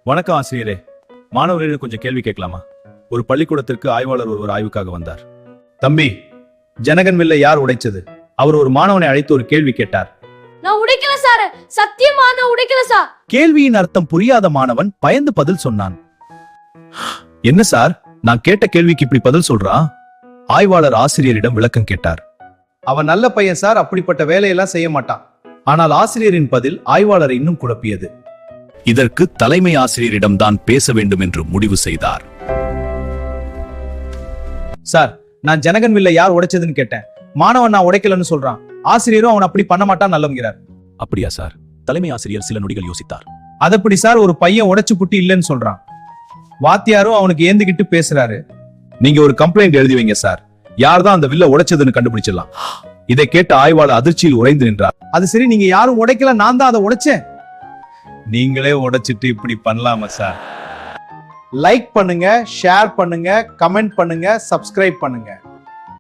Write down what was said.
வணக்கம் ஆசிரியரே. மாணவர்களிடம் கொஞ்சம் கேள்வி கேட்கலாமா? ஒரு பள்ளிக்கூடத்திற்கு ஆய்வாளர் ஒருவர் ஆய்வுக்காக வந்தார். தம்பி, ஜனகன் வில்லை யார் உடைச்சது? அவர் ஒரு மாணவனை அழைத்து ஒரு கேள்வி கேட்டார். நான் உடைக்கல சார், சத்தியமா நான் உடைக்கல சார். கேள்வியின் அர்த்தம் புரியாத மாணவன் பயந்து பதில் சொன்னான். என்ன சார், நான் கேட்ட கேள்விக்கு இப்படி பதில் சொல்றான்? ஆய்வாளர் ஆசிரியரிடம் விளக்கம் கேட்டார். அவன் நல்ல பையன் சார், அப்படிப்பட்ட வேலையெல்லாம் செய்ய மாட்டான். ஆனால் ஆசிரியரின் பதில் ஆய்வாளரை இன்னும் குழப்பியது. இதற்கு தலைமை ஆசிரியரிடம் தான் பேச வேண்டும் என்று முடிவு செய்தார். சார், நான் ஜனகன் வில்லை யார் உடைச்சதுன்னு கேட்டேன். மாணவன் நான் உடைக்கலன்னு சொல்றான். ஆசிரியரும் அவன் அப்படி பண்ண மாட்டான் நல்லவங்கிறார். அப்படியா சார்? தலைமை ஆசிரியர் சில நொடிகள் யோசித்தார். அதப்படி சார், ஒரு பையன் உடைச்சு புட்டி இல்லைன்னு சொல்றான். வாத்தியாரும் அவனுக்கு ஏந்துகிட்டு பேசுறாரு. நீங்க ஒரு கம்ப்ளைண்ட் எழுதி வைங்க சார், யார்தான் அந்த வில்ல உடைச்சதுன்னு கண்டுபிடிச்சிடலாம். இதை கேட்ட ஆய்வாளர் அதிர்ச்சியில் உறைந்து நின்றார். அது சரி, நீங்க யாரும் உடைக்கல, நான் தான் அதை உடைச்சேன். நீங்களே உடைச்சிட்டு இப்படி பண்ணலாமா சார்? லைக் பண்ணுங்க, ஷேர் பண்ணுங்க, கமெண்ட் பண்ணுங்க, சப்ஸ்கிரைப் பண்ணுங்க.